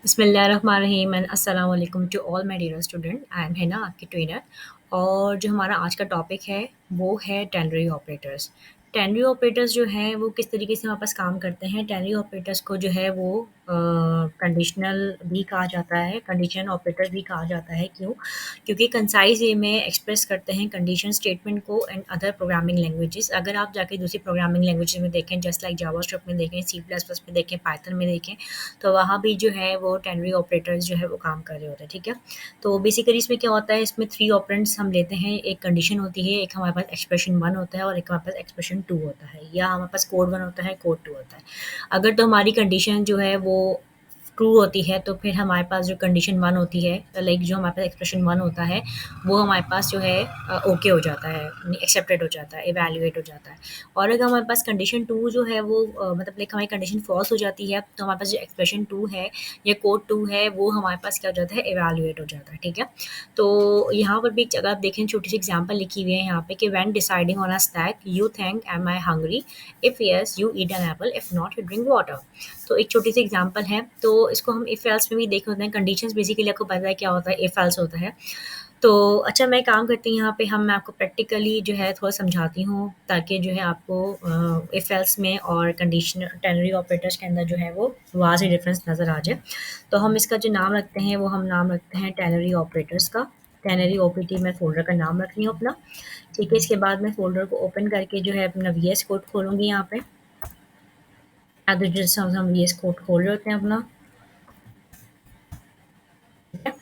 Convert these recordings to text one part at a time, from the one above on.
बिस्मिल्लाहिर्रहमानिर्रहीम एंड अस्सलाम वालेकुम to all my dear student. I am Hina, आपकी ट्रेनर। और जो हमारा आज का टॉपिक है वो है टेनरी ऑपरेटर्स। टेनरी ऑपरेटर्स जो हैं वो किस तरीके से हमारे पास काम करते हैं। टेनरी ऑपरेटर्स को जो है वो कंडीशनल भी कहा जाता है, कंडीशन ऑपरेटर भी कहा जाता है। क्यों? क्योंकि कंसाइज वे में एक्सप्रेस करते हैं कंडीशन स्टेटमेंट को एंड अदर प्रोग्रामिंग लैंग्वेजेस। अगर आप जाके दूसरी प्रोग्रामिंग लैंग्वेज में देखें, जस्ट लाइक जावास्क्रिप्ट में देखें, सी प्लस प्लस में देखें, पाइथन में देखें, तो वहाँ भी जो है वो टेनरी ऑपरेटर्स जो है वो काम कर रहे होते हैं। ठीक है, तो बेसिकली इसमें क्या होता है, इसमें थ्री ऑपरेंड्स हम लेते हैं। एक कंडीशन होती है, एक हमारे पास एक्सप्रेशन वन होता है और एक हमारे पास एक्सप्रेशन टू होता है, या हमारे पास कोड वन होता है, कोड टू होता है। अगर तो हमारी कंडीशन जो है वो ट्रू होती है तो फिर हमारे पास जो कंडीशन वन होती है, लाइक जो हमारे पास एक्सप्रेशन वन होता है, वो हमारे पास जो है ओके हो जाता है, एक्सेप्टेड हो जाता है, इवैल्यूएट हो जाता है। और अगर हमारे पास कंडीशन टू जो है वो मतलब लाइक हमारी कंडीशन फॉल्स हो जाती है, तो हमारे पास जो एक्सप्रेशन टू है या कोड टू है वो हमारे पास क्या हो जाता है, इवैल्यूएट हो जाता है। ठीक है, तो यहाँ पर भी एक जगह आप देखें, छोटी सी एग्जांपल लिखी हुई है यहाँ पे कि when deciding on a snack you think am I hungry, if yes you eat an apple, if not you drink water. तो एक छोटी सी एग्जांपल है, तो इसको हम इफ एल्स में भी देख होते हैं। कंडीशंस बेसिकली आपको पता है क्या होता है, इफ एल्स होता है। तो अच्छा, मैं काम करती हूँ यहाँ पे, मैं आपको प्रैक्टिकली जो है थोड़ा समझाती हूँ, ताकि जो है आपको इफ एल्स में और कंडीशनर टेनरी ऑपरेटर्स के अंदर जो है वो वाज़ डिफरेंस नज़र आ जाए। तो हम इसका जो नाम रखते हैं वो हम नाम रखते हैं टेनरी ऑपरेटर्स का। टेनरी ओपीटी मैं फ़ोल्डर का नाम रख रही हूँ अपना। ठीक है, इसके बाद मैं फ़ोल्डर को ओपन करके जो है अपना वीएस कोड खोलूँगी यहाँ पे। तो जैसे हम वीएस कोड खोल रहे होते हैं अपना। ठीक है,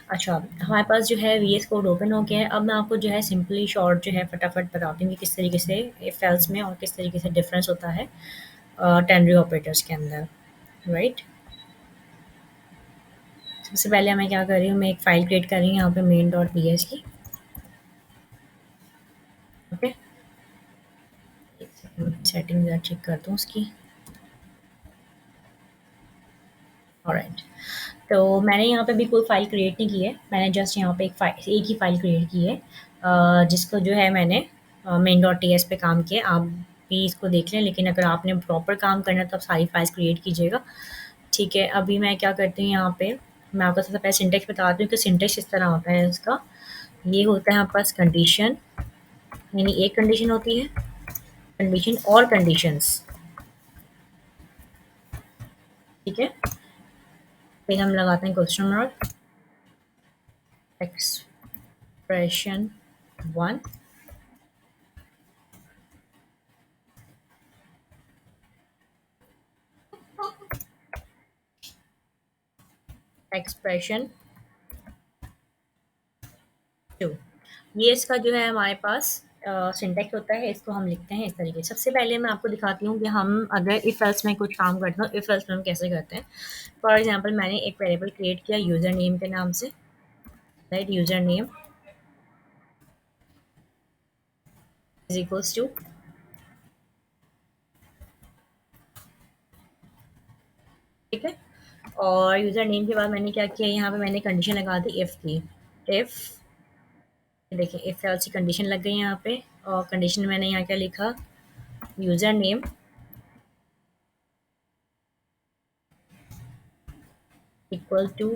अच्छा, हमारे पास जो है वीएस कोड ओपन हो गया है। अब मैं आपको जो है सिंपली शॉर्ट जो है फटाफट बताती हूँ कि किस तरीके से इफ एल्स में और किस तरीके से डिफरेंस होता है टेनरी ऑपरेटर्स के अंदर, राइट। सबसे पहले मैं क्या कर रही हूँ, मैं एक फ़ाइल क्रिएट कर रही हूँ यहाँ पे मेन डॉट पी एच की। ओके, एक सेकंड सेटिंग ज़रा चेक करता हूँ उसकी। ऑलराइट, तो मैंने यहाँ पे भी कोई फ़ाइल क्रिएट नहीं की है, मैंने जस्ट यहाँ पे एक ही फ़ाइल क्रिएट की है, जिसको जो है मैंने मेन डॉट टी एस पे काम किया। आप भी इसको देख लें, लेकिन अगर आपने प्रॉपर काम करना है तो आप सारी फाइल्स क्रिएट कीजिएगा। ठीक है, अभी मैं क्या करती हूँ यहाँ पे, मैं आपको सबसे पहले सिंटेक्स बताती हूँ कि सिंटेक्स इस तरह होता है इसका। ये होता है हमारे पास कंडीशन, यानी एक कंडीशन होती है, कंडीशन और कंडीशंस। ठीक है, फिर हम लगाते हैं question mark, expression one, expression two. ये इसका जो है हमारे पास सिंटेक्स होता है, इसको हम लिखते हैं इस तरीके से। सबसे पहले मैं आपको दिखाती हूँ कि हम अगर इफ एल्स में कुछ काम करते हैं, इफ एल्स में हम कैसे करते हैं। फॉर एग्जांपल, मैंने एक वेरिएबल क्रिएट किया यूज़र नेम के नाम से, right. User name is equals to, ठीक है, और यूज़र नेम के बाद मैंने क्या किया, यहाँ पे मैंने कंडीशन लगा दी इफ़ की। इफ़, देखिए इफ़ एल्स की कंडीशन लग गई यहाँ पे, और कंडीशन में मैंने यहाँ क्या लिखा, user name equal to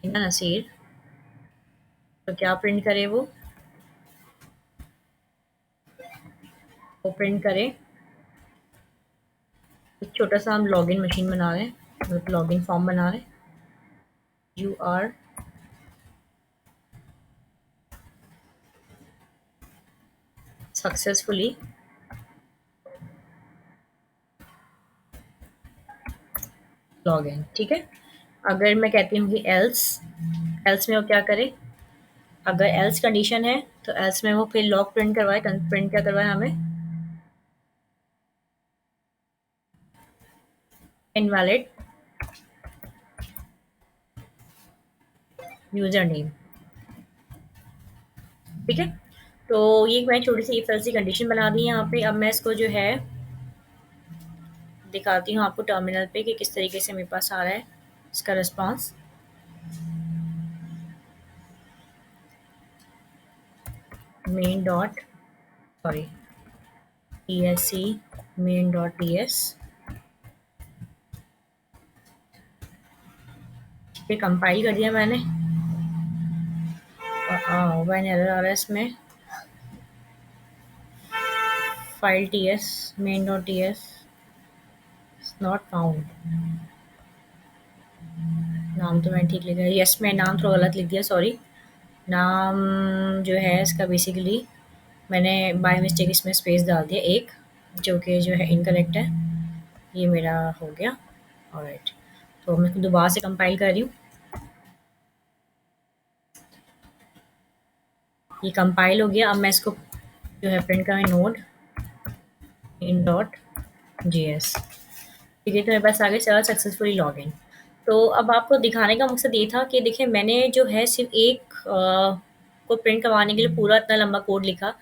Nasir. तो क्या प्रिंट करे वो प्रिंट करे, एक छोटा सा हम लॉगिन मशीन बना रहे हैं, मतलब लॉगिन फॉर्म बना रहे हैं। You are successfully login. ठीक है, अगर मैं कहती हूँ कि एल्स, एल्स में वो क्या करे, अगर एल्स कंडीशन है तो एल्स में वो फिर लॉग प्रिंट करवाए। प्रिंट क्या करवाए हमें, इनवैलिड यूजर नेम। ठीक है, तो ये मैंने छोटी सी इफ एल्स की कंडीशन बना दी है यहाँ पे। अब मैं इसको जो है दिखाती हूँ आपको टर्मिनल पे कि किस तरीके से मेरे पास आ रहा है इसका response. Main dot, sorry, ESC main dot ts, ये कंपाइल कर दिया मैंने। वन एरर आ रहा है इसमें, file ts main dot ts not found. नाम तो मैंने ठीक लिखा है, यस मैं नाम थोड़ा गलत लिख दिया, सॉरी। नाम जो है इसका बेसिकली मैंने बाय मिस्टेक इसमें स्पेस डाल दिया एक, जो कि जो है इनकरेक्ट है। ये मेरा हो गया। ऑलराइट, तो मैं इसको दोबारा से कंपाइल कर रही हूँ। ये कंपाइल हो गया। अब मैं इसको जो है प्रिंट करें नोड इन डॉट JS। ठीक है, तो मेरे पास आगे चला सक्सेसफुली लॉग इन। तो अब आपको दिखाने का मकसद ये था कि देखिए मैंने जो है सिर्फ एक को प्रिंट करवाने के लिए पूरा इतना लंबा कोड लिखा,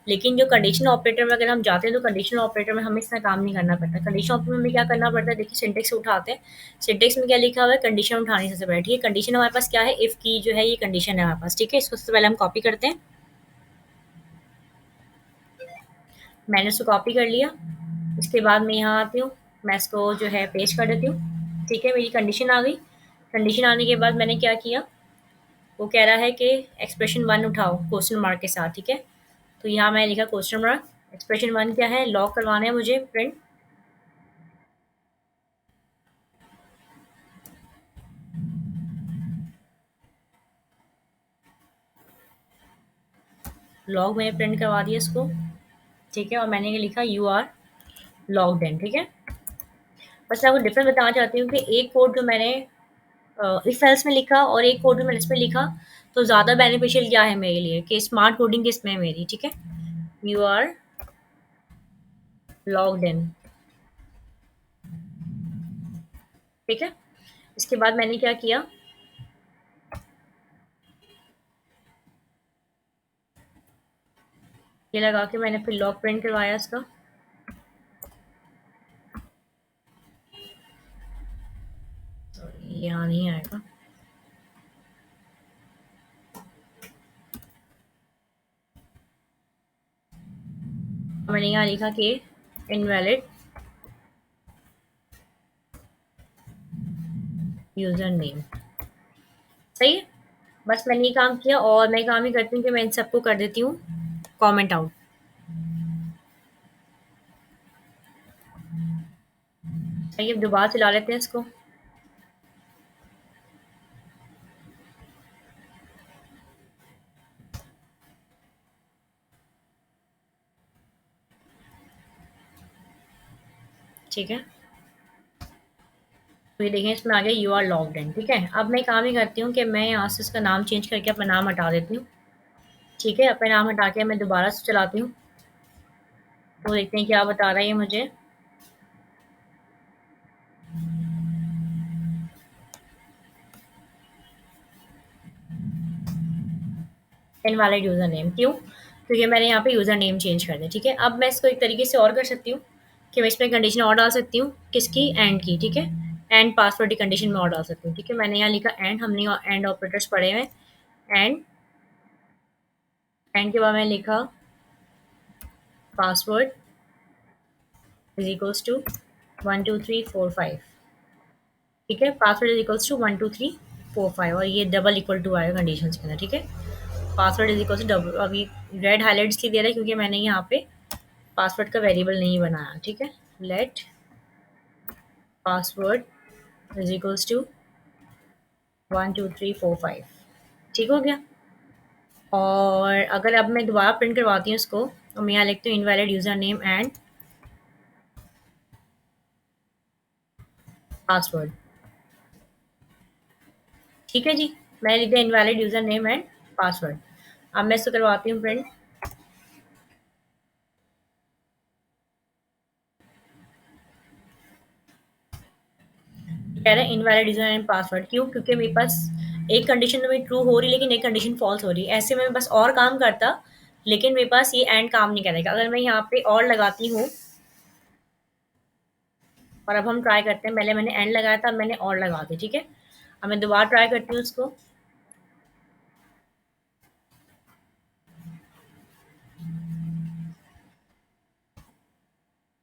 लेकिन जो कंडीशन ऑपरेटर में अगर हम जाते हैं तो कंडीशन ऑपरेटर में हमें इतना काम नहीं करना पड़ता। कंडीशन ऑपरेटर में हमें क्या करना पड़ता है, देखिए सिंटेक्स उठाते हैं। सिंटेक्स में क्या लिखा हुआ है, कंडीशन उठानी सबसे पहले। ठीक है, कंडीशन हमारे पास क्या है, इफ़ की जो है ये कंडीशन है हमारे पास। ठीक है, इसको सबसे पहले हम कॉपी करते हैं। मैंने उसको कॉपी कर लिया। उसके बाद मैं यहाँ आती हूँ, मैं इसको जो है पेस्ट कर देती हूँ। ठीक है, मेरी कंडीशन आ गई। कंडीशन आने के बाद मैंने क्या किया, वो कह रहा है कि एक्सप्रेशन वन उठाओ क्वेश्चन मार्क के साथ। ठीक है, तो यहाँ मैंने लिखा क्वेश्चन मार्क। एक्सप्रेशन वन क्या है, लॉग करवाना है मुझे प्रिंट। लॉग मैंने प्रिंट करवा दिया इसको। ठीक है, और मैंने ये लिखा यू आर लॉग्ड इन। ठीक है, बस मैं आपको डिफरेंस बताना चाहती हूँ कि एक कोड जो मैंने इफ एल्स में लिखा और एक कोड जो मैंने इसमें लिखा, तो ज़्यादा बेनिफिशियल क्या है मेरे लिए कि स्मार्ट कोडिंग किस में है मेरी। ठीक है, यू आर लॉग्ड इन। ठीक है, इसके बाद मैंने क्या किया, ये लगा के मैंने फिर लॉग प्रिंट करवाया इसका। यहाँ नहीं आएगा। मैंने यहाँ लिखा कि इनवैलिड यूज़र नेम। सही है, बस मैंने ये काम किया। और मैं काम ही करती हूँ कि मैं इन सबको कर देती हूँ कमेंट आउट। सही है, दोबारा चला लेते हैं इसको। ठीक है, तो ये देखें इसमें आ गया यू आर लॉग्ड इन। ठीक है, अब मैं काम ही करती हूँ कि मैं यहाँ से इसका नाम चेंज करके अपना नाम हटा देती हूँ। ठीक है, अपना नाम हटा के मैं दोबारा से चलाती हूँ, तो देखते हैं क्या बता रहा है ये मुझे। इनवैलिड यूज़र नेम, क्यों, क्योंकि मैंने यहाँ पे यूज़र नेम चेंज कर दिया। ठीक है, अब मैं इसको एक तरीके से और कर सकती हूँ कि मैं इसमें कंडीशन और डाल सकती हूँ, किसकी, एंड की। ठीक है, एंड पासवर्ड की कंडीशन में और डाल सकती हूँ। ठीक है, मैंने यहाँ लिखा एंड, हमने एंड ऑपरेटर्स पढ़े हुए हैं। एंड, एंड के बाद मैंने लिखा पासवर्ड इज इक्वल्स टू 1 2 3 4 5। ठीक है, पासवर्ड इज इक्वल्स टू 1 2 3 4 5, और ये डबल इक्वल टू आएगा कंडीशन के अंदर। ठीक है, password is equal to double. अभी रेड हाईलाइट इसलिए दे रहा है क्योंकि मैंने यहाँ पे पासवर्ड का वेरिएबल नहीं बनाया। ठीक है, let password is equals to 1 2 3 4 5। ठीक हो गया। और अगर अब मैं दोबारा प्रिंट करवाती हूँ इसको, तो मैं यहाँ लिखती हूँ invalid user name and password. ठीक है जी, मैंने लिख दिया invalid user name and password. अब मैं इसको करवाती हूँ प्रिंट। कह रहा है इनवैलिड यूजर एंड पासवर्ड, क्यों, क्योंकि मेरे पास एक कंडीशन तो मेरी ट्रू हो रही लेकिन एक कंडीशन फॉल्स हो रही है। ऐसे में मैं बस और काम करता, लेकिन मेरे पास ये एंड काम नहीं करेगा। अगर मैं यहाँ पे और लगाती हूँ, और अब हम ट्राई करते हैं, पहले मैंने एंड लगाया था, अब मैंने और लगा दी। ठीक है, अब मैं दोबारा ट्राई करती हूँ उसको।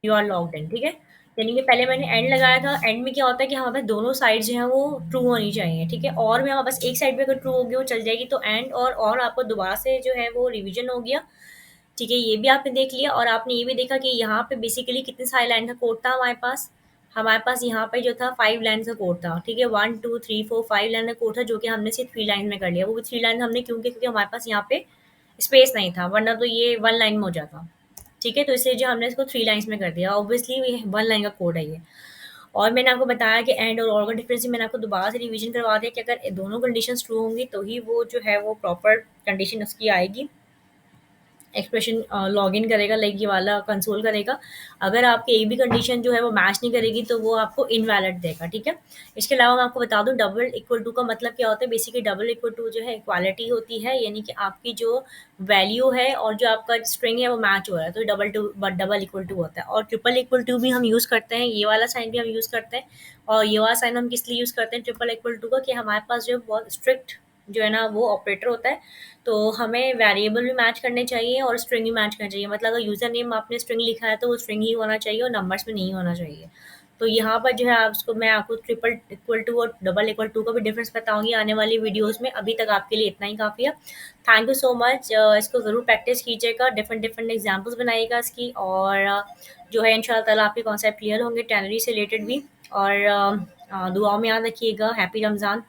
यू आर लॉग्ड इन, ठीक है। यानी कि पहले मैंने एंड लगाया था, एंड में क्या होता है कि हमारे पास दोनों साइड जो है वो ट्रू होनी चाहिए, ठीक है। और भी हमारे पास एक साइड पे अगर ट्रू होगी वो चल जाएगी, तो एंड और आपको दोबारा से जो है वो रिवीजन हो गया, ठीक है। ये भी आपने देख लिया, और आपने ये भी देखा कि यहाँ पे बेसिकली कितने सारे लाइन का कोड था हमारे पास यहाँ पे जो था 5 लाइन का कोड था, ठीक है। 1 2 3 4 5 लाइन का कोड था, जो कि हमने सिर्फ 3 लाइन में कर लिया। वो भी 3 लाइन हमने क्यों किया, क्योंकि हमारे पास यहाँ पे स्पेस नहीं था, वरना तो ये 1 लाइन में हो जाता, ठीक है। तो इसलिए जो हमने इसको 3 लाइन्स में कर दिया, ऑब्वियसली ये 1 लाइन का कोड है ये। और मैंने आपको बताया कि एंड और का डिफरेंस ही मैंने आपको दोबारा से रिवीजन करवा दिया कि अगर दोनों कंडीशंस ट्रू होंगी तो ही वो जो है वो प्रॉपर कंडीशन उसकी आएगी, एक्सप्रेशन लॉगिन करेगा, लाइक ये वाला कंसोल करेगा। अगर आपकी एक भी कंडीशन जो है वो मैच नहीं करेगी तो वो आपको इनवैलिड देगा, ठीक है। इसके अलावा मैं आपको बता दूं डबल इक्वल टू का मतलब क्या होता है। बेसिकली डबल इक्वल टू जो है इक्वालिटी होती है, यानी कि आपकी जो वैल्यू है और जो आपका स्ट्रिंग है वो मैच हो रहा है, तो डबल इक्वल टू होता है। और ट्रिपल इक्वल टू भी हम यूज़ करते हैं, ये वाला साइन भी हम यूज़ करते हैं। और ये वाला साइन हम किस लिए यूज़ करते हैं ट्रिपल इक्वल टू का, कि हमारे पास जो है बहुत स्ट्रिक्ट जो है ना वो ऑपरेटर होता है। तो हमें वेरिएबल भी मैच करने चाहिए और स्ट्रिंग भी मैच करना चाहिए। मतलब अगर यूज़र नेम आपने स्ट्रिंग लिखा है तो वो स्ट्रिंग ही होना चाहिए और नंबर्स में नहीं होना चाहिए। तो यहाँ पर जो है आप उसको मैं आपको ट्रिपल इक्वल टू और डबल इक्वल टू का भी डिफरेंस बताऊंगी आने वाली वीडियोस में। अभी तक आपके लिए इतना ही काफ़ी है। Thank you so much. इसको ज़रूर प्रैक्टिस कीजिएगा, डिफरेंट डिफरेंट एग्जाम्पल्स बनाइएगा इसकी, और जो है इंशाल्लाह ताला आपके कॉन्सेप्ट क्लियर होंगे टैनरी से रिलेटेड भी। और दुआओं में याद रखिएगा। हैप्पी रमज़ान।